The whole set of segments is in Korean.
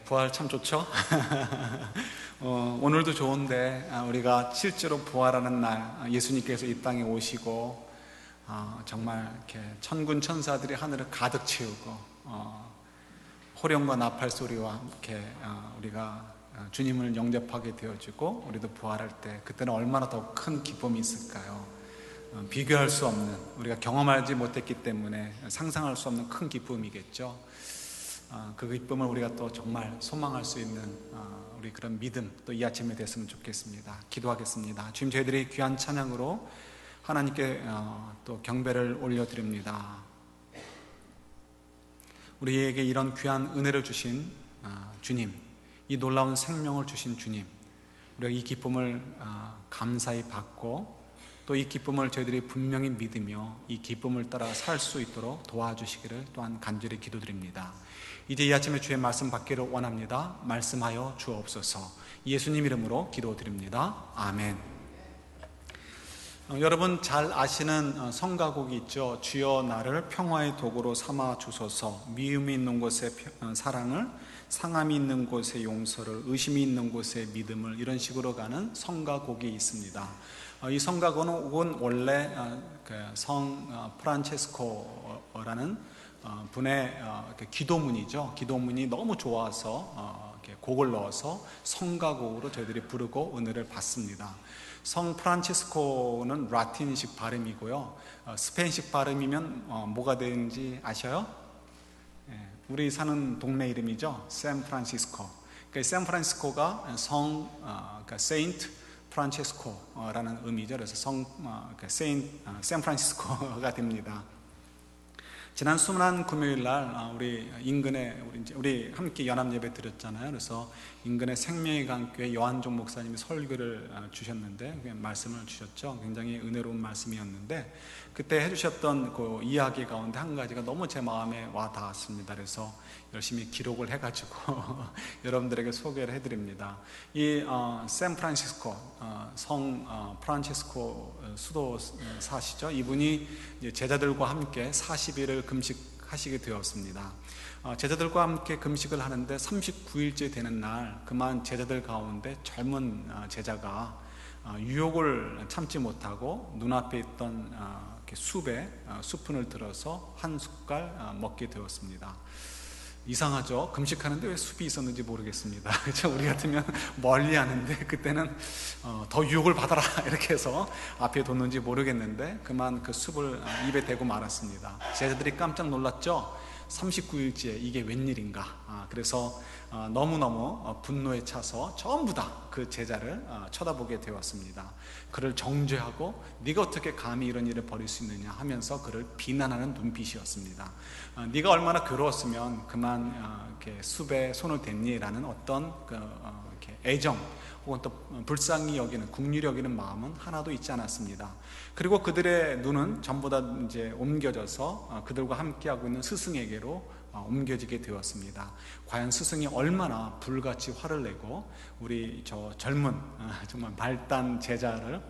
부활 참 좋죠? 오늘도 좋은데 우리가 실제로 부활하는 날 예수님께서 이 땅에 오시고 정말 이렇게 천군 천사들이 하늘을 가득 채우고 호령과 나팔 소리와 함께 우리가 주님을 영접하게 되어지고 우리도 부활할 때 그때는 얼마나 더 큰 기쁨이 있을까요? 비교할 수 없는, 우리가 경험하지 못했기 때문에 상상할 수 없는 큰 기쁨이겠죠. 그 기쁨을 우리가 또 정말 소망할 수 있는 우리 그런 믿음 또 이 아침에 됐으면 좋겠습니다. 기도하겠습니다. 주님, 저희들이 귀한 찬양으로 하나님께 또 경배를 올려드립니다. 우리에게 이런 귀한 은혜를 주신 주님, 이 놀라운 생명을 주신 주님, 우리가 이 기쁨을 감사히 받고 또 이 기쁨을 저희들이 분명히 믿으며 이 기쁨을 따라 살 수 있도록 도와주시기를 또한 간절히 기도드립니다. 이제 이 아침에 주의 말씀 받기를 원합니다. 말씀하여 주옵소서. 예수님 이름으로 기도드립니다. 아멘. 여러분 잘 아시는 성가곡이 있죠. 주여 나를 평화의 도구로 삼아 주소서. 미움이 있는 곳에 사랑을, 상함이 있는 곳에 용서를, 의심이 있는 곳에 믿음을, 이런 식으로 가는 성가곡이 있습니다. 이 성가곡은 원래 성 프란체스코라는 분의 기도문이죠. 기도문이 너무 좋아서 곡을 넣어서 성가곡으로 저희들이 부르고 은혜를 받습니다. 성 프란치스코는 라틴식 발음이고요. 스페인식 발음이면 뭐가 되는지 아셔요? 우리 사는 동네 이름이죠. 샌프란시스코. 샌프란시스코가 세인트 프란체스코라는 의미죠. 그래서 샌프란시스코가 됩니다. 지난 수많은 금요일 날 우리 인근에 우리 함께 연합 예배 드렸잖아요. 그래서 인근의 생명의 강교회 여한종 목사님이 설교를 주셨는데 말씀을 주셨죠. 굉장히 은혜로운 말씀이었는데 그때 해주셨던 그 이야기 가운데 한 가지가 너무 제 마음에 와 닿았습니다. 그래서 열심히 기록을 해가지고 여러분들에게 소개를 해드립니다. 이 샌프란시스코 성 프란체스코 수도사시죠. 이분이 제자들과 함께 40일을 금식하시게 되었습니다. 제자들과 함께 금식을 하는데 39일째 되는 날 그만 제자들 가운데 젊은 제자가 유혹을 참지 못하고 눈앞에 있던 숲에 수푼을 들어서 한 숟갈 먹게 되었습니다. 이상하죠? 금식하는데 왜 숲이 있었는지 모르겠습니다. 그렇죠? 우리 같으면 멀리 하는데 그때는 더 유혹을 받아라 이렇게 해서 앞에 뒀는지 모르겠는데 그만 그 숲을 입에 대고 말았습니다. 제자들이 깜짝 놀랐죠? 39일째 이게 웬일인가. 그래서 너무너무 분노에 차서 전부 다 그 제자를 쳐다보게 되었습니다. 그를 정죄하고 네가 어떻게 감히 이런 일을 벌일 수 있느냐 하면서 그를 비난하는 눈빛이었습니다. 네가 얼마나 괴로웠으면 그만 이렇게 숲에 손을 댔니라는 어떤 이렇게 애정 혹은 또 불쌍히 여기는, 긍휼히 여기는 마음은 하나도 있지 않았습니다. 그리고 그들의 눈은 전부 다 이제 옮겨져서 그들과 함께하고 있는 스승에게로 옮겨지게 되었습니다. 과연 스승이 얼마나 불같이 화를 내고 우리 저 젊은 정말 발단 제자를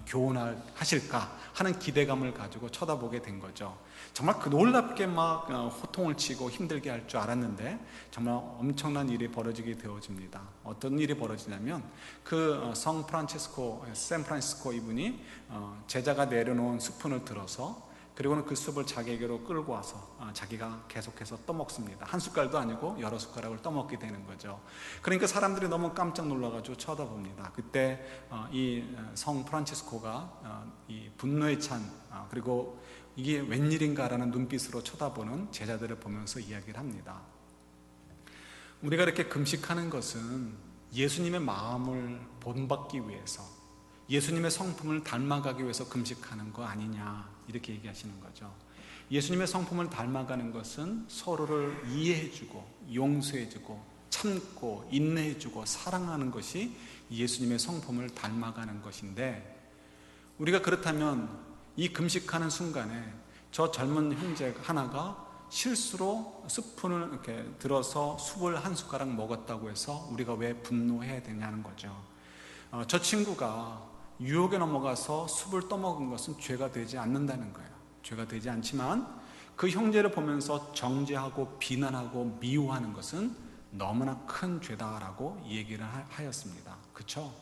교훈하실까 하는 기대감을 가지고 쳐다보게 된 거죠. 정말 그 놀랍게 막 호통을 치고 힘들게 할 줄 알았는데 정말 엄청난 일이 벌어지게 되어집니다. 어떤 일이 벌어지냐면 그 성 프란체스코, 샌프란시스코 이분이 제자가 내려놓은 스푼을 들어서 그리고는 그 숲을 자기에게로 끌고 와서 자기가 계속해서 떠먹습니다. 한 숟갈도 아니고 여러 숟가락을 떠먹게 되는 거죠. 그러니까 사람들이 너무 깜짝 놀라가지고 쳐다봅니다. 그때 이 성 프란치스코가 이 분노에 찬 그리고 이게 웬일인가라는 눈빛으로 쳐다보는 제자들을 보면서 이야기를 합니다. 우리가 이렇게 금식하는 것은 예수님의 마음을 본받기 위해서, 예수님의 성품을 닮아가기 위해서 금식하는 거 아니냐 이렇게 얘기하시는 거죠. 예수님의 성품을 닮아가는 것은 서로를 이해해주고 용서해주고 참고 인내해주고 사랑하는 것이 예수님의 성품을 닮아가는 것인데, 우리가 그렇다면 이 금식하는 순간에 저 젊은 형제 하나가 실수로 스푼을 이렇게 들어서 숲을 한 숟가락 먹었다고 해서 우리가 왜 분노해야 되냐는 거죠. 저 친구가 유혹에 넘어가서 숲을 떠먹은 것은 죄가 되지 않는다는 거예요. 죄가 되지 않지만 그 형제를 보면서 정죄하고 비난하고 미워하는 것은 너무나 큰 죄다라고 얘기를 하였습니다. 그렇죠?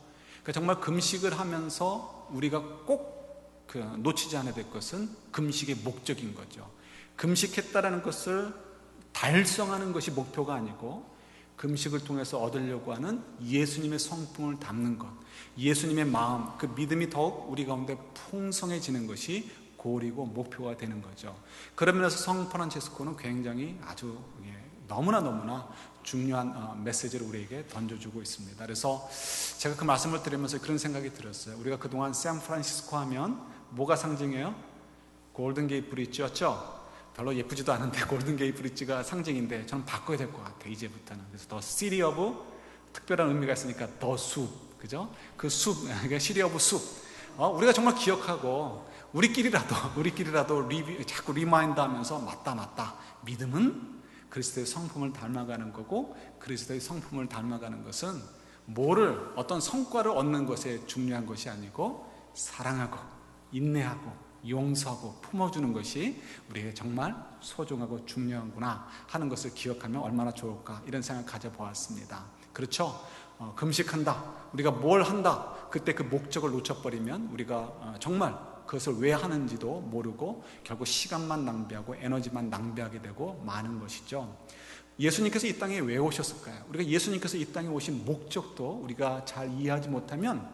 그러니까 정말 금식을 하면서 우리가 꼭 놓치지 않아야 될 것은 금식의 목적인 거죠. 금식했다라는 것을 달성하는 것이 목표가 아니고 금식을 통해서 얻으려고 하는 예수님의 성품을 담는 것, 예수님의 마음, 그 믿음이 더욱 우리 가운데 풍성해지는 것이 고리고 목표가 되는 거죠. 그런 면에서 성 프란체스코는 굉장히 아주 너무나 중요한 메시지를 우리에게 던져주고 있습니다. 그래서 제가 그 말씀을 드리면서 그런 생각이 들었어요. 우리가 그동안 샌프란시스코 하면 뭐가 상징이에요? 골든 게이트 브릿지였죠? 별로 예쁘지도 않은데 골든 게이트 브릿지가 상징인데 저는 바꿔야 될 것 같아요, 이제부터는. 그래서 더 시리 오브, 특별한 의미가 있으니까 더 숲, 그죠? 그 숲, 그러니까 시리 오브 숲. 우리가 정말 기억하고 우리끼리라도 자꾸 리마인드 하면서 맞다. 믿음은 그리스도의 성품을 닮아가는 거고, 그리스도의 성품을 닮아가는 것은 어떤 성과를 얻는 것에 중요한 것이 아니고 사랑하고 인내하고 용서하고 품어주는 것이 우리에게 정말 소중하고 중요한구나 하는 것을 기억하면 얼마나 좋을까, 이런 생각을 가져보았습니다. 그렇죠? 금식한다, 우리가 뭘 한다, 그때 그 목적을 놓쳐버리면 우리가 정말 그것을 왜 하는지도 모르고 결국 시간만 낭비하고 에너지만 낭비하게 되고 많은 것이죠. 예수님께서 이 땅에 왜 오셨을까요? 우리가 예수님께서 이 땅에 오신 목적도 우리가 잘 이해하지 못하면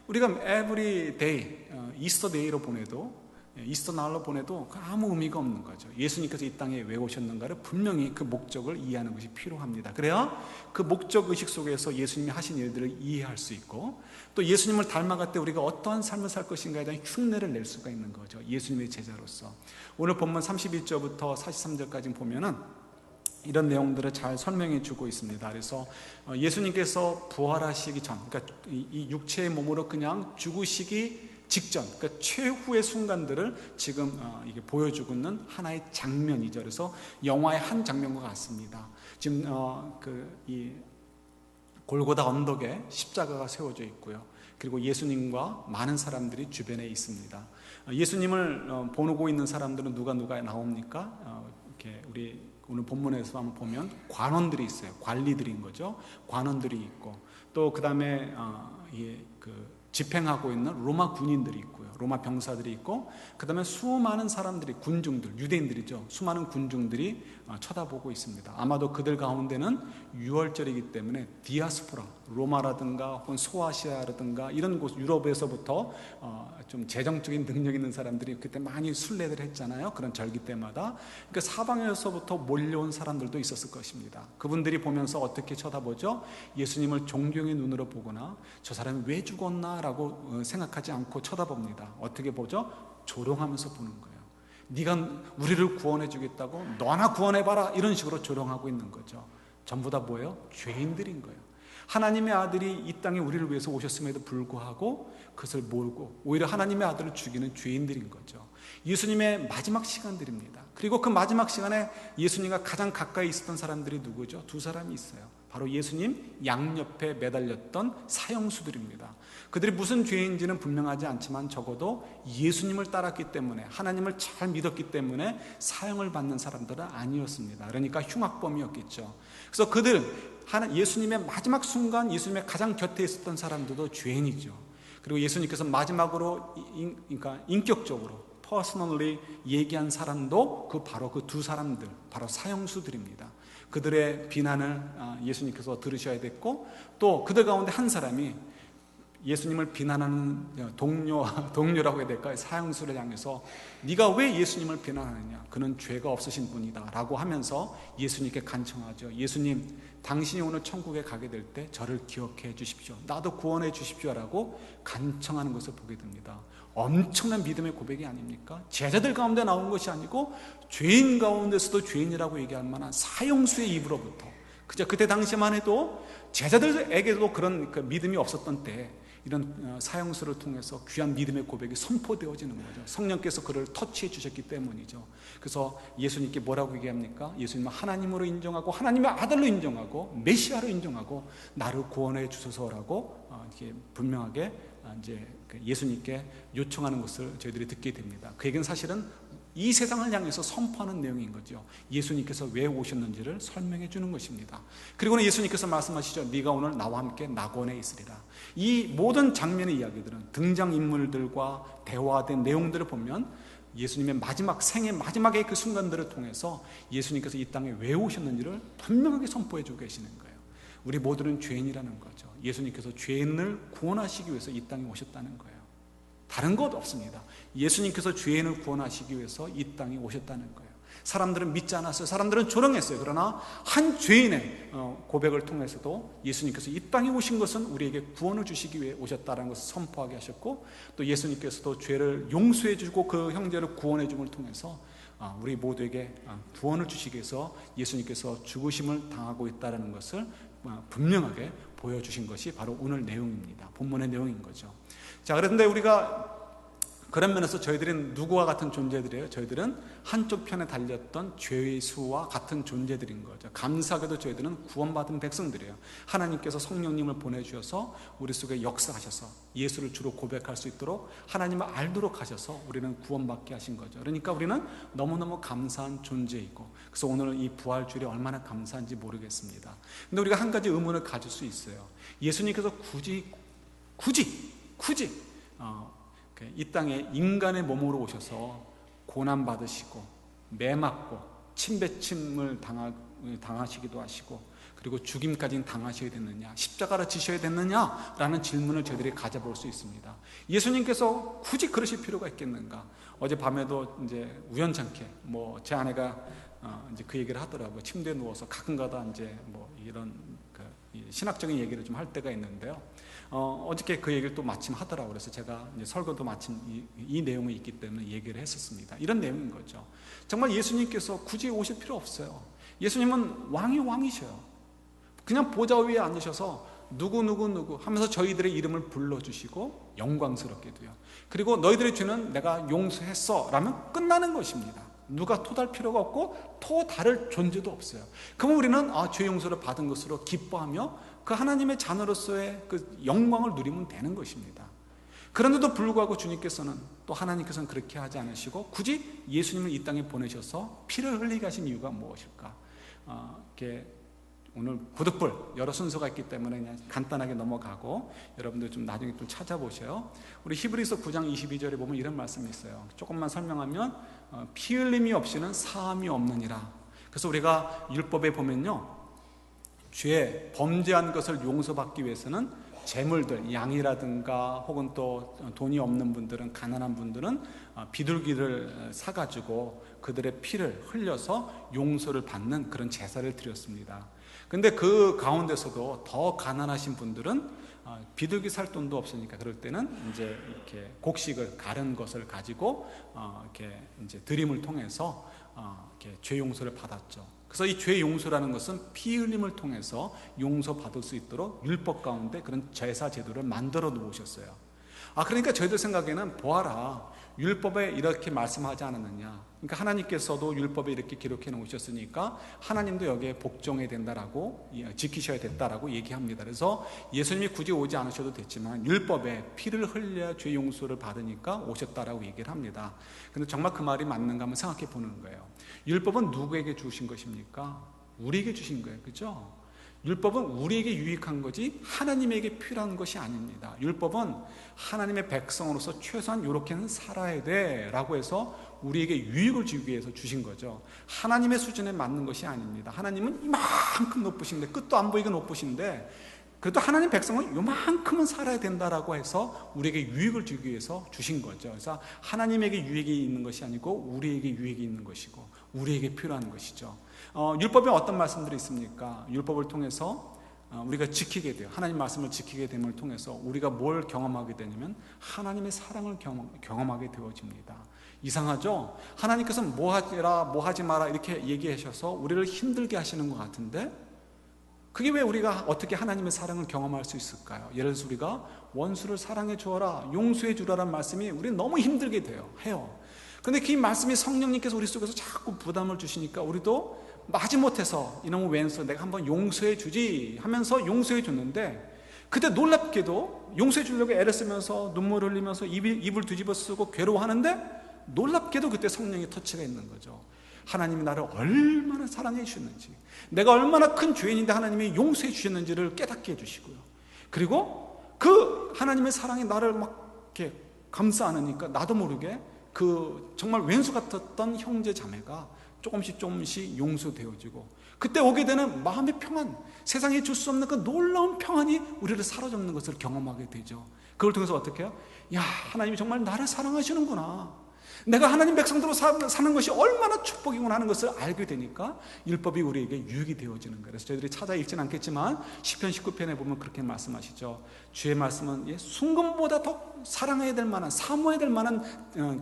우리가 every day, 이스터 데이로 보내도, 이스터 날로 보내도 아무 의미가 없는 거죠. 예수님께서 이 땅에 왜 오셨는가를 분명히 그 목적을 이해하는 것이 필요합니다. 그래야 그 목적 의식 속에서 예수님이 하신 일들을 이해할 수 있고, 또 예수님을 닮아갈 때 우리가 어떠한 삶을 살 것인가에 대한 흉내를 낼 수가 있는 거죠, 예수님의 제자로서. 오늘 본문 31절부터 43절까지 보면은 이런 내용들을 잘 설명해 주고 있습니다. 그래서 예수님께서 부활하시기 전, 그러니까 이 육체의 몸으로 그냥 죽으시기 직전, 그러니까 최후의 순간들을 지금 이게 보여주고 있는 하나의 장면이죠. 그래서 영화의 한 장면과 같습니다. 지금 이 골고다 언덕에 십자가가 세워져 있고요. 그리고 예수님과 많은 사람들이 주변에 있습니다. 예수님을 보고 있는 사람들은 누가 나옵니까? 이렇게 우리 오늘 본문에서 한번 보면 관원들이 있어요. 관리들인 거죠. 관원들이 있고, 또 그 다음에 집행하고 있는 로마 군인들이 있고요. 로마 병사들이 있고, 그 다음에 수많은 사람들이, 군중들, 유대인들이죠. 수많은 군중들이 쳐다보고 있습니다. 아마도 그들 가운데는 6월절이기 때문에 디아스포라, 로마라든가 혹은 소아시아라든가 이런 곳, 유럽에서부터 좀 재정적인 능력 있는 사람들이 그때 많이 순례를 했잖아요. 그런 절기 때마다. 그러니까 사방에서부터 몰려온 사람들도 있었을 것입니다. 그분들이 보면서 어떻게 쳐다보죠? 예수님을 존경의 눈으로 보거나 저 사람이 왜 죽었나 라고 생각하지 않고 쳐다봅니다. 어떻게 보죠? 조롱하면서 보는 거예요. 네가 우리를 구원해 주겠다고 너나 구원해봐라, 이런 식으로 조롱하고 있는 거죠. 전부 다 뭐예요? 죄인들인 거예요. 하나님의 아들이 이 땅에 우리를 위해서 오셨음에도 불구하고 그것을 모르고 오히려 하나님의 아들을 죽이는 죄인들인 거죠. 예수님의 마지막 시간들입니다. 그리고 그 마지막 시간에 예수님과 가장 가까이 있었던 사람들이 누구죠? 두 사람이 있어요. 바로 예수님 양옆에 매달렸던 사형수들입니다. 그들이 무슨 죄인지는 분명하지 않지만 적어도 예수님을 따랐기 때문에, 하나님을 잘 믿었기 때문에 사형을 받는 사람들은 아니었습니다. 그러니까 흉악범이었겠죠. 그래서 예수님의 마지막 순간, 예수님의 가장 곁에 있었던 사람들도 죄인이죠. 그리고 예수님께서 마지막으로, 그러니까 인격적으로 퍼스널리 얘기한 사람도 바로 그 두 사람들, 바로 사형수들입니다. 그들의 비난을 예수님께서 들으셔야 됐고, 또 그들 가운데 한 사람이 예수님을 비난하는 동료라고 해야 될까요? 사형수를 향해서 네가 왜 예수님을 비난하느냐? 그는 죄가 없으신 분이다 라고 하면서 예수님께 간청하죠. 예수님, 당신이 오늘 천국에 가게 될 때 저를 기억해 주십시오. 나도 구원해 주십시오 라고 간청하는 것을 보게 됩니다. 엄청난 믿음의 고백이 아닙니까? 제자들 가운데 나온 것이 아니고 죄인 가운데서도 죄인이라고 얘기할 만한 사형수의 입으로부터, 그때 당시만 해도 제자들에게도 그런 믿음이 없었던 때 이런 사형수를 통해서 귀한 믿음의 고백이 선포되어지는 거죠. 성령께서 그를 터치해 주셨기 때문이죠. 그래서 예수님께 뭐라고 얘기합니까? 예수님은 하나님으로 인정하고 하나님의 아들로 인정하고 메시아로 인정하고 나를 구원해 주소서라고 이렇게 분명하게 이제 예수님께 요청하는 것을 저희들이 듣게 됩니다. 그 얘기는 사실은 이 세상을 향해서 선포하는 내용인 거죠. 예수님께서 왜 오셨는지를 설명해 주는 것입니다. 그리고는 예수님께서 말씀하시죠. 네가 오늘 나와 함께 낙원에 있으리라. 이 모든 장면의 이야기들은 등장인물들과 대화된 내용들을 보면 예수님의 마지막 생의 마지막의 그 순간들을 통해서 예수님께서 이 땅에 왜 오셨는지를 분명하게 선포해 주고 계시는 거예요. 우리 모두는 죄인이라는 거죠. 예수님께서 죄인을 구원하시기 위해서 이 땅에 오셨다는 거예요. 다른 것 없습니다. 예수님께서 죄인을 구원하시기 위해서 이 땅에 오셨다는 거예요. 사람들은 믿지 않았어요. 사람들은 조롱했어요. 그러나 한 죄인의 고백을 통해서도 예수님께서 이 땅에 오신 것은 우리에게 구원을 주시기 위해 오셨다는 것을 선포하게 하셨고, 또 예수님께서도 죄를 용서해 주고 그 형제를 구원해 줌을 통해서 우리 모두에게 구원을 주시기 위해서 예수님께서 죽으심을 당하고 있다는 것을 분명하게 보여주신 것이 바로 오늘 내용입니다. 본문의 내용인 거죠. 자, 그런데 우리가 그런 면에서 저희들은 누구와 같은 존재들이에요? 저희들은 한쪽 편에 달렸던 죄의 수와 같은 존재들인 거죠. 감사하게도 저희들은 구원받은 백성들이에요. 하나님께서 성령님을 보내주셔서 우리 속에 역사하셔서 예수를 주로 고백할 수 있도록 하나님을 알도록 하셔서 우리는 구원받게 하신 거죠. 그러니까 우리는 너무너무 감사한 존재이고, 그래서 오늘 이 부활주일이 얼마나 감사한지 모르겠습니다. 근데 우리가 한 가지 의문을 가질 수 있어요. 예수님께서 굳이 이 땅에 인간의 몸으로 오셔서 고난받으시고 매맞고 침뱉음을 당하시기도 하시고, 그리고 죽임까지 당하셔야 됐느냐, 십자가를 지셔야 됐느냐라는 질문을 저희들이 가져볼 수 있습니다. 예수님께서 굳이 그러실 필요가 있겠는가? 어제 밤에도 이제 우연찮게 제 아내가 이제 그 얘기를 하더라고요. 침대에 누워서 가끔가다 이제 이런 신학적인 얘기를 좀 할 때가 있는데요. 어저께 그 얘기를 또 마침 하더라고요. 그래서 제가 이제 설교도 마침 이 내용이 있기 때문에 얘기를 했었습니다. 이런 내용인 거죠. 정말 예수님께서 굳이 오실 필요 없어요. 예수님은 왕이셔요. 그냥 보좌 위에 앉으셔서 누구 하면서 저희들의 이름을 불러주시고 영광스럽게도요. 그리고 너희들의 죄는 내가 용서했어 라면 끝나는 것입니다. 누가 토달 필요가 없고 토다를 존재도 없어요. 그럼 우리는 죄 용서를 받은 것으로 기뻐하며 그 하나님의 자녀로서의 그 영광을 누리면 되는 것입니다. 그런데도 불구하고 주님께서는, 또 하나님께서는 그렇게 하지 않으시고 굳이 예수님을 이 땅에 보내셔서 피를 흘리게 하신 이유가 무엇일까? 이렇게 오늘 고득불 여러 순서가 있기 때문에 그냥 간단하게 넘어가고 여러분들 좀 나중에 좀 찾아보세요. 우리 히브리서 9장 22절에 보면 이런 말씀이 있어요. 조금만 설명하면 피 흘림이 없이는 사함이 없느니라. 그래서 우리가 율법에 보면요, 죄, 범죄한 것을 용서받기 위해서는 재물들, 양이라든가 혹은 또 돈이 없는 분들은, 가난한 분들은 비둘기를 사가지고 그들의 피를 흘려서 용서를 받는 그런 제사를 드렸습니다. 근데 그 가운데서도 더 가난하신 분들은 비둘기 살 돈도 없으니까 그럴 때는 이제 이렇게 곡식을 가른 것을 가지고 이렇게 이제 드림을 통해서 이렇게 죄 용서를 받았죠. 그래서 이 죄 용서라는 것은 피 흘림을 통해서 용서받을 수 있도록 율법 가운데 그런 제사 제도를 만들어 놓으셨어요. 그러니까 저희들 생각에는 보아라, 율법에 이렇게 말씀하지 않았느냐. 그러니까 하나님께서도 율법에 이렇게 기록해 놓으셨으니까 하나님도 여기에 복종해야 된다라고, 지키셔야 됐다라고 얘기합니다. 그래서 예수님이 굳이 오지 않으셔도 됐지만 율법에 피를 흘려야 죄 용서를 받으니까 오셨다라고 얘기를 합니다. 근데 정말 그 말이 맞는가 한번 생각해 보는 거예요. 율법은 누구에게 주신 것입니까? 우리에게 주신 거예요. 그렇죠? 율법은 우리에게 유익한 거지 하나님에게 필요한 것이 아닙니다. 율법은 하나님의 백성으로서 최소한 이렇게는 살아야 돼 라고 해서 우리에게 유익을 주기 위해서 주신 거죠. 하나님의 수준에 맞는 것이 아닙니다. 하나님은 이만큼 높으신데, 끝도 안 보이게 높으신데, 그래도 하나님 백성은 요만큼은 살아야 된다라고 해서 우리에게 유익을 주기 위해서 주신 거죠. 그래서 하나님에게 유익이 있는 것이 아니고 우리에게 유익이 있는 것이고 우리에게 필요한 것이죠. 율법에 어떤 말씀들이 있습니까? 율법을 통해서 우리가 지키게 돼요. 하나님 말씀을 지키게 됨을 통해서 우리가 뭘 경험하게 되냐면 하나님의 사랑을 경험하게 되어집니다. 이상하죠? 하나님께서 뭐 하지라 뭐 하지 마라 이렇게 얘기하셔서 우리를 힘들게 하시는 것 같은데, 그게 왜 우리가 어떻게 하나님의 사랑을 경험할 수 있을까요? 예를 들어서 우리가 원수를 사랑해 주어라, 용서해 주라는 말씀이 우리는 너무 힘들게 해요. 그런데 그 말씀이 성령님께서 우리 속에서 자꾸 부담을 주시니까 우리도 마지못해서 이놈의 왼수 내가 한번 용서해 주지 하면서 용서해 줬는데, 그때 놀랍게도 용서해 주려고 애를 쓰면서 눈물을 흘리면서 입을 뒤집어 쓰고 괴로워하는데 놀랍게도 그때 성령의 터치가 있는 거죠. 하나님이 나를 얼마나 사랑해 주셨는지, 내가 얼마나 큰 죄인인데 하나님이 용서해 주셨는지를 깨닫게 해주시고요. 그리고 그 하나님의 사랑이 나를 막 이렇게 감싸 안으니까 나도 모르게 그 정말 왼수 같았던 형제 자매가 조금씩 용서되어지고, 그때 오게 되는 마음의 평안, 세상에 줄 수 없는 그 놀라운 평안이 우리를 사로잡는 것을 경험하게 되죠. 그걸 통해서 어떻게 해요? 야, 하나님이 정말 나를 사랑하시는구나, 내가 하나님 백성대로 사는 것이 얼마나 축복이구나 하는 것을 알게 되니까 율법이 우리에게 유익이 되어지는 거예요. 그래서 저희들이 찾아 읽지는 않겠지만 시편 19편에 보면 그렇게 말씀하시죠. 주의 말씀은 순금보다 더 사랑해야 될 만한, 사모해야 될 만한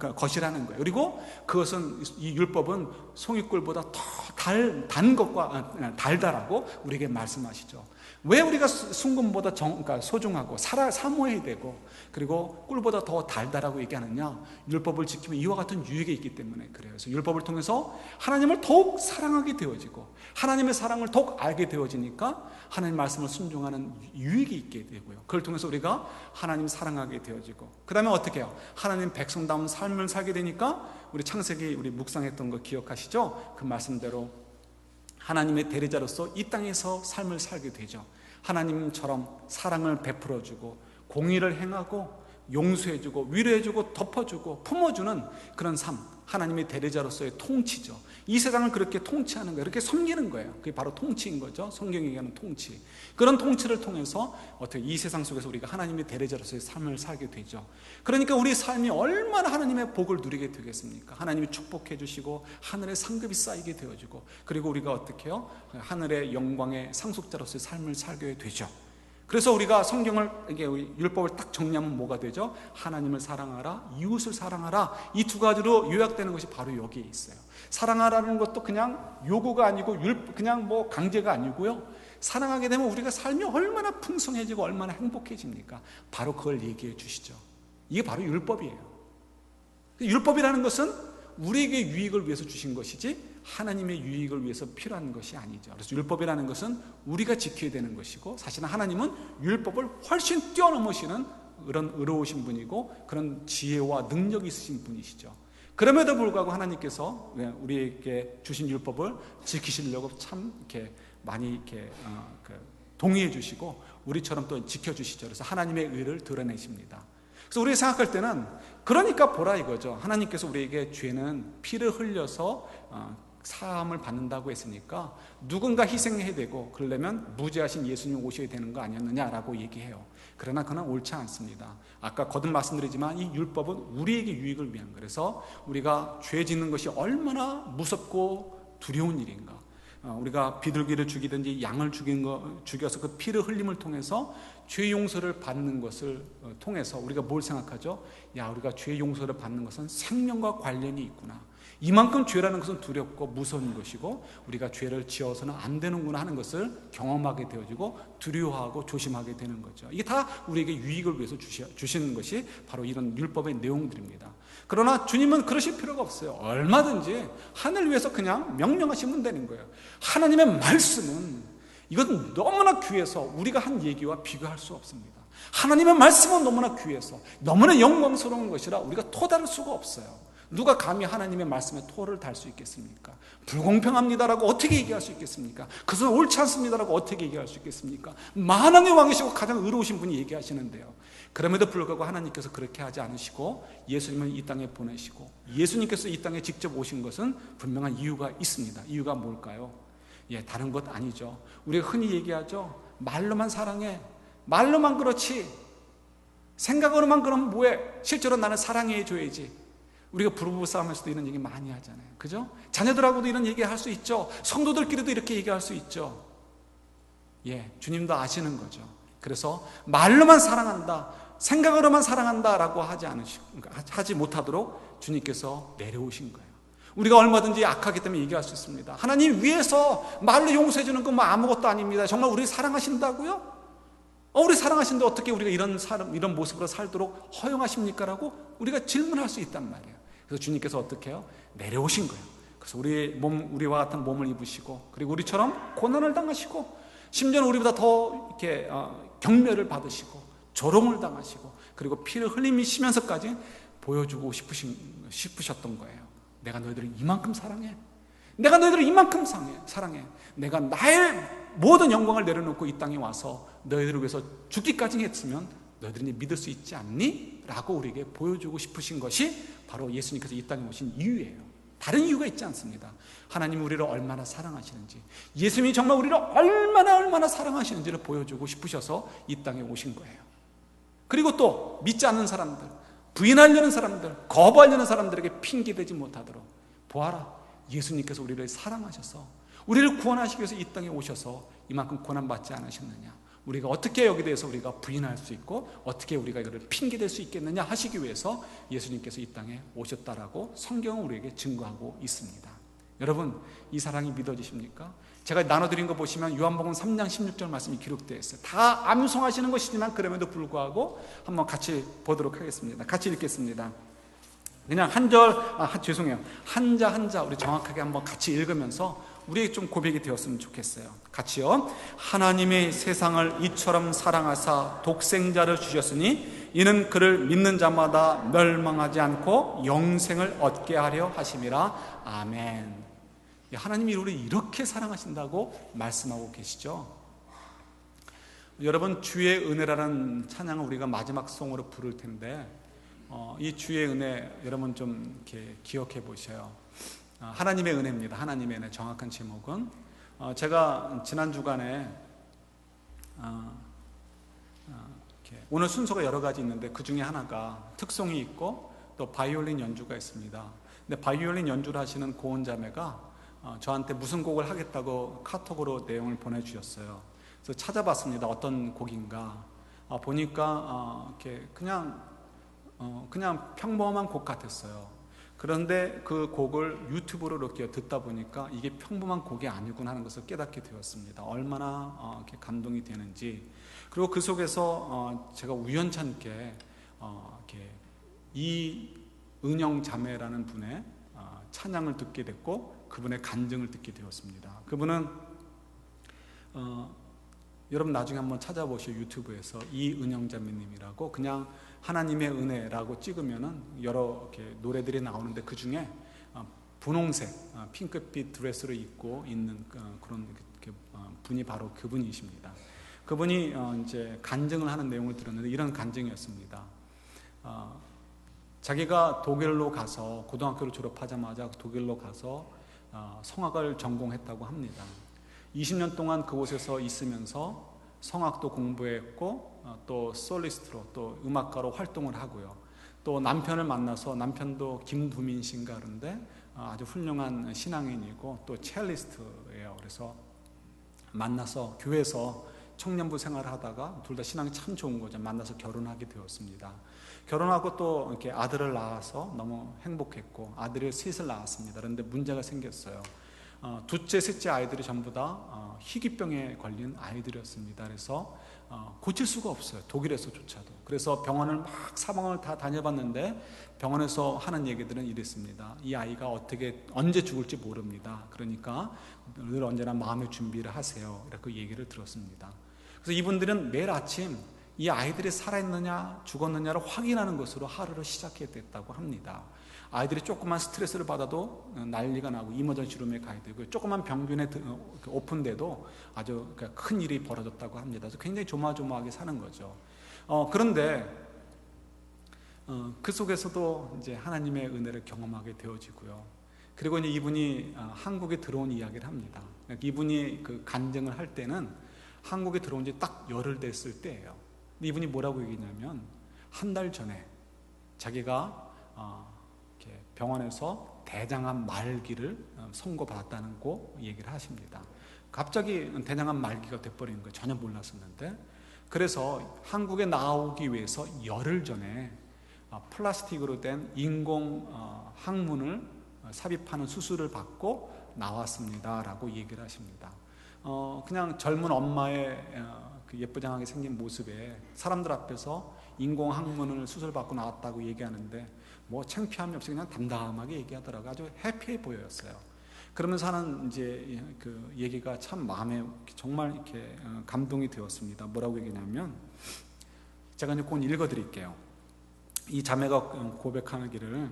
것이라는 거예요. 그리고 그것은, 이 율법은 송이꿀보다 더 단 것과 달달하고 우리에게 말씀하시죠. 왜 우리가 순금보다 그러니까 소중하고 사모해야 되고 그리고 꿀보다 더 달달하고 얘기하느냐? 율법을 지키면 이와 같은 유익이 있기 때문에 그래요. 그래서 율법을 통해서 하나님을 더욱 사랑하게 되어지고 하나님의 사랑을 더욱 알게 되어지니까 하나님 말씀을 순종하는 유익이 있게 되고요. 그걸 통해서 우리가 하나님 사랑하게 되어지고, 그 다음에 어떻게 해요? 하나님 백성다운 삶을 살게 되니까 우리 창세기 우리 묵상했던 거 기억하시죠? 그 말씀대로 하나님의 대리자로서 이 땅에서 삶을 살게 되죠. 하나님처럼 사랑을 베풀어주고 공의를 행하고 용서해주고 위로해주고 덮어주고 품어주는 그런 삶, 하나님의 대리자로서의 통치죠. 이 세상을 그렇게 통치하는 거예요. 이렇게 섬기는 거예요. 그게 바로 통치인 거죠. 성경이 얘기하는 통치. 그런 통치를 통해서 어떻게 이 세상 속에서 우리가 하나님의 대리자로서의 삶을 살게 되죠. 그러니까 우리 삶이 얼마나 하나님의 복을 누리게 되겠습니까? 하나님이 축복해 주시고 하늘의 상급이 쌓이게 되어지고, 그리고 우리가 어떻게 해요? 하늘의 영광의 상속자로서의 삶을 살게 되죠. 그래서 우리가 성경을, 이게 율법을 딱 정리하면 뭐가 되죠? 하나님을 사랑하라, 이웃을 사랑하라. 이 두 가지로 요약되는 것이 바로 여기에 있어요. 사랑하라는 것도 그냥 요구가 아니고 그냥 뭐 강제가 아니고요. 사랑하게 되면 우리가 삶이 얼마나 풍성해지고 얼마나 행복해집니까? 바로 그걸 얘기해 주시죠. 이게 바로 율법이에요. 율법이라는 것은 우리에게 유익을 위해서 주신 것이지 하나님의 유익을 위해서 필요한 것이 아니죠. 그래서 율법이라는 것은 우리가 지켜야 되는 것이고, 사실은 하나님은 율법을 훨씬 뛰어넘으시는 그런 의로우신 분이고 그런 지혜와 능력이 있으신 분이시죠. 그럼에도 불구하고 하나님께서 우리에게 주신 율법을 지키시려고 참 이렇게 많이 이렇게 동의해 주시고 우리처럼 또 지켜주시죠. 그래서 하나님의 의를 드러내십니다. 그래서 우리가 생각할 때는, 그러니까 보라 이거죠. 하나님께서 우리에게 죄는 피를 흘려서 사함을 받는다고 했으니까 누군가 희생해야 되고, 그러려면 무죄하신 예수님 오셔야 되는 거 아니었느냐라고 얘기해요. 그러나 그건 옳지 않습니다. 아까 거듭 말씀드리지만 이 율법은 우리에게 유익을 위한 거예요. 그래서 우리가 죄 짓는 것이 얼마나 무섭고 두려운 일인가. 우리가 비둘기를 죽이든지 양을 죽여서 그 피를 흘림을 통해서 죄 용서를 받는 것을 통해서 우리가 뭘 생각하죠? 야, 우리가 죄 용서를 받는 것은 생명과 관련이 있구나. 이만큼 죄라는 것은 두렵고 무서운 것이고 우리가 죄를 지어서는 안 되는구나 하는 것을 경험하게 되어지고 두려워하고 조심하게 되는 거죠. 이게 다 우리에게 유익을 위해서 주시는 것이 바로 이런 율법의 내용들입니다. 그러나 주님은 그러실 필요가 없어요. 얼마든지 하늘 위에서 그냥 명령하시면 되는 거예요. 하나님의 말씀은, 이것은 너무나 귀해서 우리가 한 얘기와 비교할 수 없습니다. 하나님의 말씀은 너무나 귀해서 너무나 영광스러운 것이라 우리가 토달을 수가 없어요. 누가 감히 하나님의 말씀에 토를 달 수 있겠습니까? 불공평합니다라고 어떻게 얘기할 수 있겠습니까? 그것은 옳지 않습니다라고 어떻게 얘기할 수 있겠습니까? 만왕의 왕이시고 가장 의로우신 분이 얘기하시는데요. 그럼에도 불구하고 하나님께서 그렇게 하지 않으시고 예수님을 이 땅에 보내시고, 예수님께서 이 땅에 직접 오신 것은 분명한 이유가 있습니다. 이유가 뭘까요? 다른 것 아니죠. 우리가 흔히 얘기하죠. 말로만 사랑해. 말로만 그렇지. 생각으로만 그러면 뭐해? 실제로 나는 사랑해 줘야지. 우리가 부부부 싸움에서도 이런 얘기 많이 하잖아요. 그죠? 자녀들하고도 이런 얘기 할 수 있죠. 성도들끼리도 이렇게 얘기할 수 있죠. 주님도 아시는 거죠. 그래서 말로만 사랑한다, 생각으로만 사랑한다라고 하지 못하도록 주님께서 내려오신 거예요. 우리가 얼마든지 악하기 때문에 얘기할 수 있습니다. 하나님 위에서 말로 용서해 주는 건 뭐 아무것도 아닙니다. 정말 우리 사랑하신다고요? 우리 사랑하시는데 어떻게 우리가 이런 모습으로 살도록 허용하십니까? 라고 우리가 질문할 수 있단 말이에요. 그래서 주님께서 어떻게 해요? 내려오신 거예요. 그래서 우리와 같은 몸을 입으시고, 그리고 우리처럼 고난을 당하시고, 심지어는 우리보다 더 이렇게 경멸을 받으시고, 조롱을 당하시고, 그리고 피를 흘리시면서까지 보여주고 싶으셨던 거예요. 내가 너희들을 이만큼 사랑해. 내가 너희들을 이만큼 사랑해. 내가 나의 모든 영광을 내려놓고 이 땅에 와서 너희들을 위해서 죽기까지 했으면 너희들이 믿을 수 있지 않니? 라고 우리에게 보여주고 싶으신 것이 바로 예수님께서 이 땅에 오신 이유예요. 다른 이유가 있지 않습니다. 하나님이 우리를 얼마나 사랑하시는지, 예수님이 정말 우리를 얼마나 사랑하시는지를 보여주고 싶으셔서 이 땅에 오신 거예요. 그리고 또 믿지 않는 사람들, 부인하려는 사람들, 거부하려는 사람들에게 핑계대지 못하도록, 보아라, 예수님께서 우리를 사랑하셔서 우리를 구원하시기 위해서 이 땅에 오셔서 이만큼 고난받지 않으셨느냐, 우리가 어떻게 여기에 대해서 우리가 부인할 수 있고 어떻게 우리가 이거를 핑계댈 수 있겠느냐 하시기 위해서 예수님께서 이 땅에 오셨다라고 성경은 우리에게 증거하고 있습니다. 여러분, 이 사랑이 믿어지십니까? 제가 나눠드린 거 보시면 요한복음 3장 16절 말씀이 기록되어 있어요. 다 암송하시는 것이지만 그럼에도 불구하고 한번 같이 보도록 하겠습니다. 같이 읽겠습니다. 그냥 한자 우리 정확하게 한번 같이 읽으면서 우리에게 좀 고백이 되었으면 좋겠어요. 같이요. 하나님의 세상을 이처럼 사랑하사 독생자를 주셨으니 이는 그를 믿는 자마다 멸망하지 않고 영생을 얻게 하려 하심이라. 아멘. 하나님이 우리를 이렇게 사랑하신다고 말씀하고 계시죠. 여러분, 주의 은혜라는 찬양을 우리가 마지막 송으로 부를 텐데 이 주의 은혜 여러분 좀 이렇게 기억해 보셔요. 하나님의 은혜입니다. 하나님의 은혜, 정확한 제목은 제가 지난 주간에 오늘 순서가 여러 가지 있는데 그 중에 하나가 특송이 있고 또 바이올린 연주가 있습니다. 근데 바이올린 연주를 하시는 고은자매가 저한테 무슨 곡을 하겠다고 카톡으로 내용을 보내주셨어요. 그래서 찾아봤습니다. 어떤 곡인가 보니까 이렇게 그냥 평범한 곡 같았어요. 그런데 그 곡을 유튜브로 이렇게 듣다 보니까 이게 평범한 곡이 아니구나 하는 것을 깨닫게 되었습니다. 얼마나 이렇게 감동이 되는지. 그리고 그 속에서 제가 우연찮게 이렇게 이은영 자매라는 분의 찬양을 듣게 됐고 그분의 간증을 듣게 되었습니다. 그분은 여러분 나중에 한번 찾아보시오. 유튜브에서 이은영 자매님이라고 그냥 하나님의 은혜라고 찍으면은 여러 이렇게 노래들이 나오는데 그 중에 분홍색 핑크빛 드레스를 입고 있는 그런 분이 바로 그분이십니다. 그분이 이제 간증을 하는 내용을 들었는데 이런 간증이었습니다. 자기가 독일로 가서 고등학교를 졸업하자마자 독일로 가서 성악을 전공했다고 합니다. 20년 동안 그곳에서 있으면서 성악도 공부했고 또 솔리스트로 또 음악가로 활동을 하고요. 또 남편을 만나서 남편도 김두민 씨인가 그런데 아주 훌륭한 신앙인이고 또 첼리스트예요. 그래서 만나서 교회에서 청년부 생활을 하다가 둘 다 신앙이 참 좋은 거죠. 만나서 결혼하게 되었습니다. 결혼하고 또 이렇게 아들을 낳아서 너무 행복했고 아들을 셋을 낳았습니다. 그런데 문제가 생겼어요. 둘째, 셋째 아이들이 전부 다 희귀병에 걸린 아이들이었습니다. 그래서 고칠 수가 없어요. 독일에서조차도. 그래서 병원을 막 사방을 다 다녀봤는데 병원에서 하는 얘기들은 이랬습니다. 이 아이가 언제 죽을지 모릅니다. 그러니까 늘 언제나 마음의 준비를 하세요. 이렇게 얘기를 들었습니다. 그래서 이분들은 매일 아침 이 아이들이 살아있느냐 죽었느냐를 확인하는 것으로 하루를 시작해야 됐다고 합니다. 아이들이 조그만 스트레스를 받아도 난리가 나고 이머전시 룸에 가야 되고 조그만 병균에 오픈돼도 아주 큰 일이 벌어졌다고 합니다. 그래서 굉장히 조마조마하게 사는 거죠. 그런데 그 속에서도 이제 하나님의 은혜를 경험하게 되어지고요. 그리고 이제 이분이 한국에 들어온 이야기를 합니다. 이분이 그 간증을 할 때는 한국에 들어온 지 딱 열흘 됐을 때예요. 근데 이분이 뭐라고 얘기냐면 한 달 전에 자기가 병원에서 대장암 말기를 선고받았다는 거 얘기를 하십니다. 갑자기 대장암 말기가 돼버리는 거예요. 전혀 몰랐었는데. 그래서 한국에 나오기 위해서 열흘 전에 플라스틱으로 된 인공 항문을 삽입하는 수술을 받고 나왔습니다 라고 얘기를 하십니다. 그냥 젊은 엄마의 그 예쁘장하게 생긴 모습에 사람들 앞에서 인공 항문을 수술받고 나왔다고 얘기하는데 뭐 창피함이 없이 그냥 담담하게 얘기하더라고요. 아주 해피해 보였어요. 그러면서 하는 이제 그 얘기가 참 마음에 정말 이렇게 감동이 되었습니다. 뭐라고 얘기냐면 제가 이제 곧 읽어드릴게요. 이 자매가 고백하기를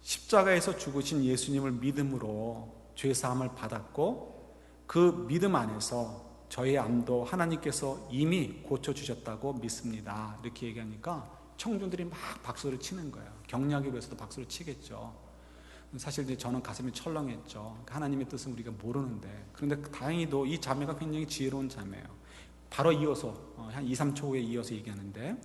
십자가에서 죽으신 예수님을 믿음으로 죄사함을 받았고 그 믿음 안에서 저의 암도 하나님께서 이미 고쳐주셨다고 믿습니다. 이렇게 얘기하니까 청중들이 막 박수를 치는 거예요. 격려하기 위해서도 박수를 치겠죠. 사실 이제 저는 가슴이 철렁했죠. 하나님의 뜻은 우리가 모르는데. 그런데 다행히도 이 자매가 굉장히 지혜로운 자매예요. 바로 이어서 한 2, 3초 후에 이어서 얘기하는데,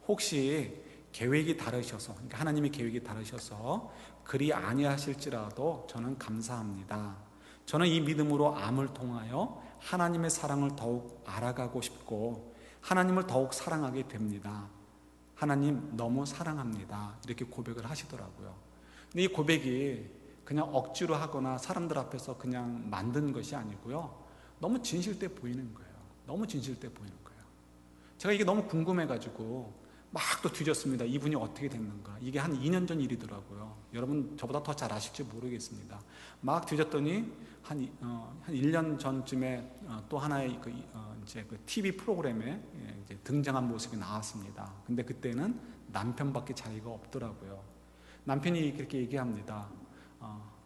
혹시 계획이 다르셔서, 그러니까 하나님의 계획이 다르셔서 그리 아니하실지라도 저는 감사합니다. 저는 이 믿음으로 암을 통하여 하나님의 사랑을 더욱 알아가고 싶고 하나님을 더욱 사랑하게 됩니다. 하나님 너무 사랑합니다. 이렇게 고백을 하시더라고요. 근데 이 고백이 그냥 억지로 하거나 사람들 앞에서 그냥 만든 것이 아니고요, 너무 진실돼 보이는 거예요. 너무 진실돼 보이는 거예요. 제가 이게 너무 궁금해가지고 막 또 뒤졌습니다. 이분이 어떻게 됐는가. 이게 한 2년 전 일이더라고요. 여러분 저보다 더 잘 아실지 모르겠습니다. 막 뒤졌더니 한 1년 전쯤에 또 하나의 이제 그 TV 프로그램에 이제 등장한 모습이 나왔습니다. 근데 그때는 남편밖에 자리가 없더라고요. 남편이 그렇게 얘기합니다.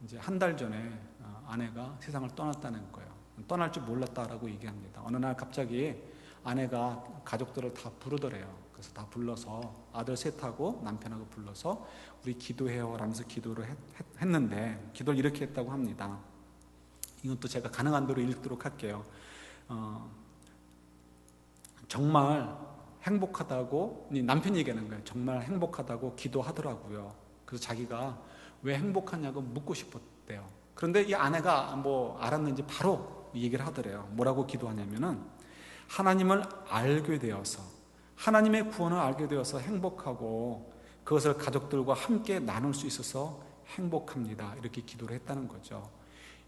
이제 한 달 전에 아내가 세상을 떠났다는 거예요. 떠날 줄 몰랐다라고 얘기합니다. 어느 날 갑자기 아내가 가족들을 다 부르더래요. 그래서 다 불러서 아들 셋하고 남편하고 불러서 우리 기도해요 라면서 기도를 했는데, 기도를 이렇게 했다고 합니다. 이건 또 제가 가능한 대로 읽도록 할게요. 정말 행복하다고, 남편이 얘기하는 거예요. 정말 행복하다고 기도하더라고요. 그래서 자기가 왜 행복하냐고 묻고 싶었대요. 그런데 이 아내가 뭐 알았는지 바로 얘기를 하더래요. 뭐라고 기도하냐면은, 하나님을 알게 되어서, 하나님의 구원을 알게 되어서 행복하고 그것을 가족들과 함께 나눌 수 있어서 행복합니다. 이렇게 기도를 했다는 거죠.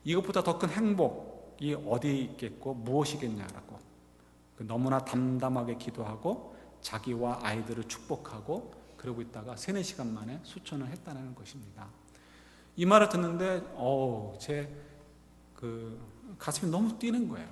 이것보다 더 큰 행복이 어디 있겠고 무엇이겠냐라고 너무나 담담하게 기도하고 자기와 아이들을 축복하고 그러고 있다가 3, 4시간 만에 수천을 했다는 것입니다. 이 말을 듣는데 제 가슴이 너무 뛰는 거예요.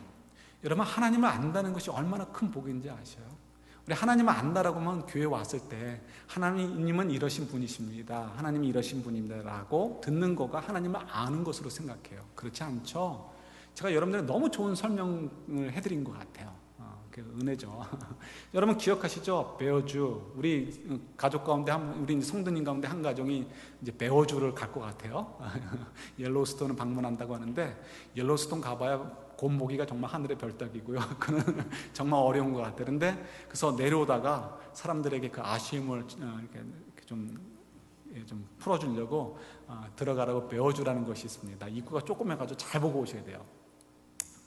여러분, 하나님을 안다는 것이 얼마나 큰 복인지 아셔요? 우리 하나님을 안다라고 하면 교회 왔을 때 하나님은 이러신 분이십니다, 하나님이 이러신 분입니다라고 듣는 거가 하나님을 아는 것으로 생각해요. 그렇지 않죠? 제가 여러분들에게 너무 좋은 설명을 해드린 것 같아요. 은혜죠. 여러분 기억하시죠? 베어주, 우리 가족 가운데 우리 성도님 가운데 한 가정이 이제 베어주를 갈 것 같아요. 옐로우스톤을 방문한다고 하는데, 옐로우스톤 가봐야 곰보기가 정말 하늘의 별따기고요. 그는 정말 어려운 것 같아요. 그런데 그래서 내려오다가 사람들에게 그 아쉬움을 이렇게 좀 풀어주려고 들어가라고 베어주라는 것이 있습니다. 입구가 조그매가지고 잘 보고 오셔야 돼요.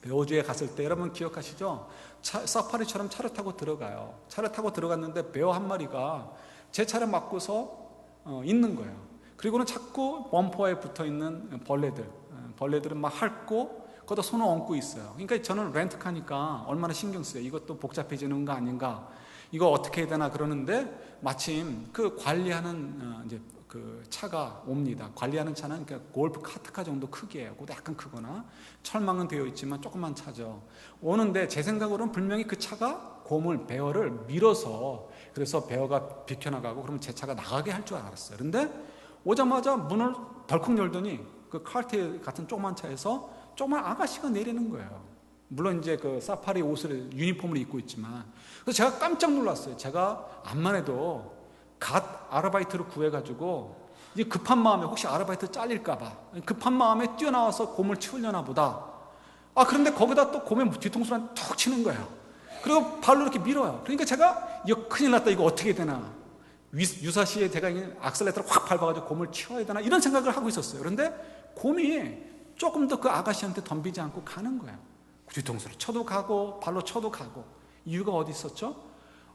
베어주에 갔을 때 여러분 기억하시죠? 사파리처럼 차를 타고 들어가요. 차를 타고 들어갔는데 베어 한 마리가 제 차를 막고서 있는 거예요. 그리고는 자꾸 범퍼에 붙어있는 벌레들은 막 핥고 거기다 손을 얹고 있어요. 그러니까 저는 렌트카니까 얼마나 신경 써요. 이것도 복잡해지는 거 아닌가, 이거 어떻게 해야 되나 그러는데, 마침 그 관리하는 이제 그 차가 옵니다. 관리하는 차는 그러니까 골프 카트카 정도 크기예요. 그것도 약간 크거나, 철망은 되어 있지만 조그만 차죠. 오는데 제 생각으로는 분명히 그 차가 베어를 밀어서, 그래서 베어가 비켜나가고 그러면 제 차가 나가게 할 줄 알았어요. 그런데 오자마자 문을 덜컥 열더니 그 카르티에 같은 조그만 차에서 조그만 아가씨가 내리는 거예요. 물론 이제 그 사파리 옷을, 유니폼을 입고 있지만. 그래서 제가 깜짝 놀랐어요. 제가 암만 해도 갓 아르바이트를 구해가지고 이제 급한 마음에, 혹시 아르바이트 잘릴까봐 급한 마음에 뛰어나와서 곰을 치우려나 보다. 그런데 거기다 또 곰의 뒤통수를 툭 치는 거예요. 그리고 발로 이렇게 밀어요. 그러니까 제가 이거 큰일 났다, 이거 어떻게 해야 되나, 유사시에 제가 악셀레터를 확 밟아가지고 곰을 치워야 되나, 이런 생각을 하고 있었어요. 그런데 곰이 조금 더 그 아가씨한테 덤비지 않고 가는 거예요. 뒤통수로 쳐도 가고 발로 쳐도 가고. 이유가 어디 있었죠?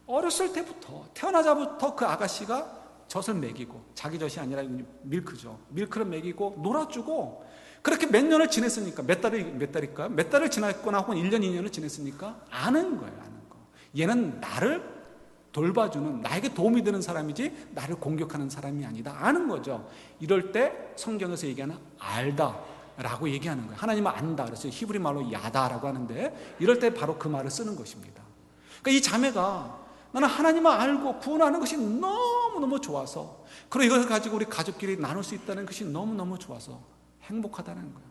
어렸을 때부터, 태어나자부터 그 아가씨가 젖을 먹이고, 자기 젖이 아니라 밀크죠. 밀크를 먹이고 놀아주고, 그렇게 몇 년을 지냈으니까, 몇 달을 지났거나 혹은 1년, 2년을 지냈으니까 아는 거예요. 아는 거. 얘는 나를 돌봐주는, 나에게 도움이 되는 사람이지 나를 공격하는 사람이 아니다, 아는 거죠. 이럴 때 성경에서 얘기하는 알다 라고 얘기하는 거예요. 하나님을 안다. 그래서 히브리 말로 야다라고 하는데, 이럴 때 바로 그 말을 쓰는 것입니다. 그러니까 이 자매가 나는 하나님을 알고 구원하는 것이 너무너무 좋아서, 그리고 이것을 가지고 우리 가족끼리 나눌 수 있다는 것이 너무너무 좋아서 행복하다는 거예요.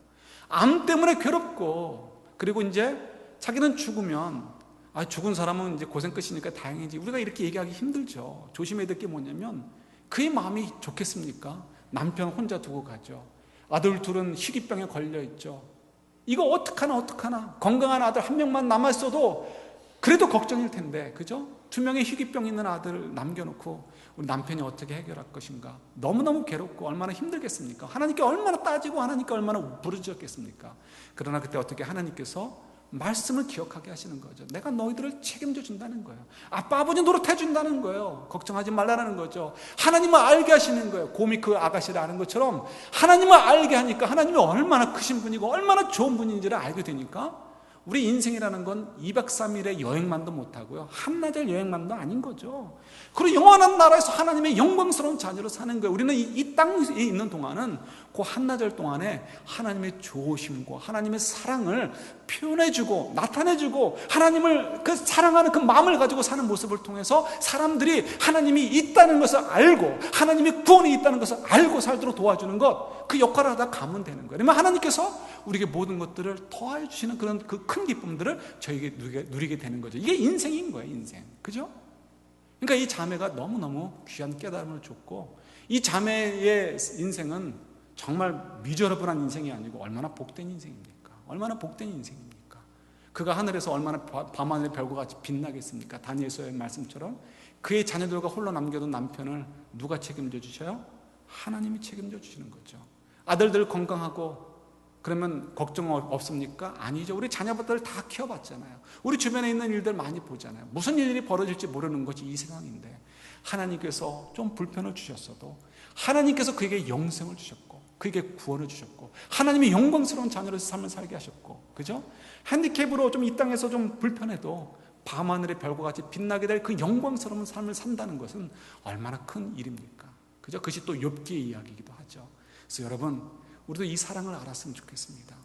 암 때문에 괴롭고, 그리고 이제 자기는 죽으면, 죽은 사람은 이제 고생 끝이니까 다행이지, 우리가 이렇게 얘기하기 힘들죠. 조심해야 될 게 뭐냐면, 그의 마음이 좋겠습니까? 남편 혼자 두고 가죠. 아들 둘은 희귀병에 걸려 있죠. 이거 어떡하나. 건강한 아들 한 명만 남았어도 그래도 걱정일 텐데, 그죠? 2명의 희귀병 있는 아들을 남겨놓고 우리 남편이 어떻게 해결할 것인가. 너무너무 괴롭고 얼마나 힘들겠습니까? 하나님께 얼마나 따지고 하나님께 얼마나 부르짖었겠습니까? 그러나 그때 어떻게 하나님께서 말씀을 기억하게 하시는 거죠. 내가 너희들을 책임져 준다는 거예요. 아빠 아버지 노릇해 준다는 거예요. 걱정하지 말라는 거죠. 하나님을 알게 하시는 거예요. 곰이 그 아가씨를 아는 것처럼 하나님을 알게 하니까 하나님이 얼마나 크신 분이고 얼마나 좋은 분인지를 알게 되니까 우리 인생이라는 건 2박 3일의 여행만도 못하고요, 한나절 여행만도 아닌 거죠. 그리고 영원한 나라에서 하나님의 영광스러운 자녀로 사는 거예요. 우리는 이 땅에 있는 동안은 그 한나절 동안에 하나님의 좋으심과 하나님의 사랑을 표현해주고 나타내주고, 하나님을 그 사랑하는 그 마음을 가지고 사는 모습을 통해서 사람들이 하나님이 있다는 것을 알고 하나님의 구원이 있다는 것을 알고 살도록 도와주는 것, 그 역할을 하다 가면 되는 거예요. 그러면 하나님께서 우리에게 모든 것들을 더해 주시는 그런 그 큰 기쁨들을 저에게 누리게 되는 거죠. 이게 인생인 거예요, 인생. 그죠? 그러니까 이 자매가 너무너무 귀한 깨달음을 줬고, 이 자매의 인생은 정말 미저러블한 인생이 아니고 얼마나 복된 인생입니까? 얼마나 복된 인생입니까? 그가 하늘에서 얼마나 밤하늘의 별과 같이 빛나겠습니까? 다니엘서의 말씀처럼 그의 자녀들과 홀로 남겨둔 남편을 누가 책임져 주셔요? 하나님이 책임져 주시는 거죠. 아들들 건강하고 그러면 걱정 없습니까? 아니죠. 우리 자녀들을 다 키워봤잖아요. 우리 주변에 있는 일들 많이 보잖아요. 무슨 일이 벌어질지 모르는 것이 이 세상인데, 하나님께서 좀 불편을 주셨어도 하나님께서 그에게 영생을 주셨고 그에게 구원을 주셨고 하나님의 영광스러운 자녀로서 삶을 살게 하셨고, 그죠? 핸디캡으로 좀 이 땅에서 좀 불편해도 밤하늘의 별과 같이 빛나게 될 그 영광스러운 삶을 산다는 것은 얼마나 큰 일입니까? 그죠? 그것이 또 욥기의 이야기이기도 하죠. 그래서 여러분, 우리도 이 사랑을 알았으면 좋겠습니다.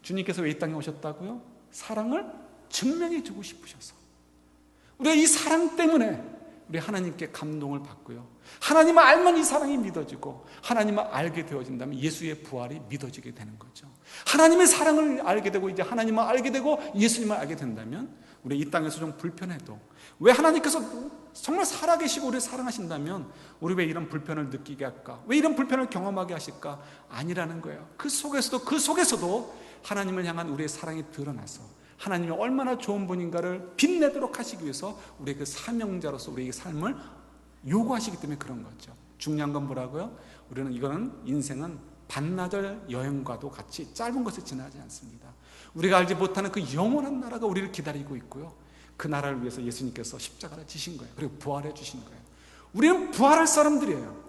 주님께서 왜 이 땅에 오셨다고요? 사랑을 증명해 주고 싶으셔서. 우리가 이 사랑 때문에 우리 하나님께 감동을 받고요, 하나님을 알면 이 사랑이 믿어지고, 하나님을 알게 되어진다면 예수의 부활이 믿어지게 되는 거죠. 하나님의 사랑을 알게 되고 이제 하나님을 알게 되고 예수님을 알게 된다면, 우리 이 땅에서 좀 불편해도, 왜 하나님께서 정말 살아계시고 우리를 사랑하신다면 우리 왜 이런 불편을 느끼게 할까? 왜 이런 불편을 경험하게 하실까? 아니라는 거예요. 그 속에서도 하나님을 향한 우리의 사랑이 드러나서 하나님이 얼마나 좋은 분인가를 빛내도록 하시기 위해서 우리의 그 사명자로서 우리의 삶을 요구하시기 때문에 그런 거죠. 중요한 건 뭐라고요? 이거는 인생은 반나절 여행과도 같이 짧은 것을 지나지 않습니다. 우리가 알지 못하는 그 영원한 나라가 우리를 기다리고 있고요, 그 나라를 위해서 예수님께서 십자가를 지신 거예요. 그리고 부활해 주신 거예요. 우리는 부활할 사람들이에요.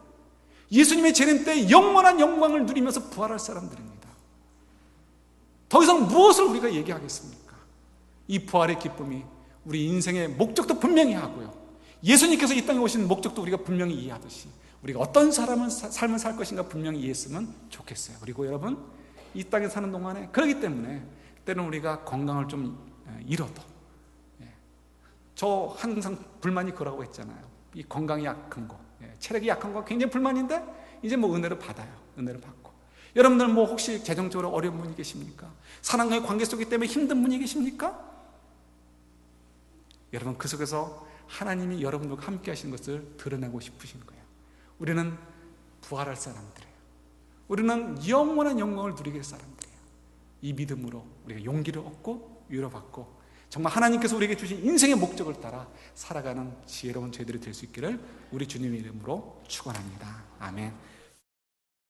예수님의 재림 때 영원한 영광을 누리면서 부활할 사람들입니다. 더 이상 무엇을 우리가 얘기하겠습니까? 이 부활의 기쁨이 우리 인생의 목적도 분명히 하고요, 예수님께서 이 땅에 오신 목적도 우리가 분명히 이해하듯이 우리가 어떤 삶을 살 것인가 분명히 이해했으면 좋겠어요. 그리고 여러분, 이 땅에 사는 동안에 그렇기 때문에 때는 우리가 건강을 좀 잃어도, 저 항상 불만이 그러고 했잖아요. 이 건강이 약한 거, 체력이 약한 거 굉장히 불만인데 이제 뭐 은혜를 받아요. 은혜를 받고. 여러분들 뭐 혹시 재정적으로 어려운 분이 계십니까? 사랑과의 관계 속이기 때문에 힘든 분이 계십니까? 여러분, 그 속에서 하나님이 여러분들과 함께 하시는 것을 드러내고 싶으신 거예요. 우리는 부활할 사람들이에요. 우리는 영원한 영광을 누리게 될 사람들이에요. 이 믿음으로 우리가 용기를 얻고 위로받고 정말 하나님께서 우리에게 주신 인생의 목적을 따라 살아가는 지혜로운 저희들이 될 수 있기를 우리 주님의 이름으로 축원합니다. 아멘.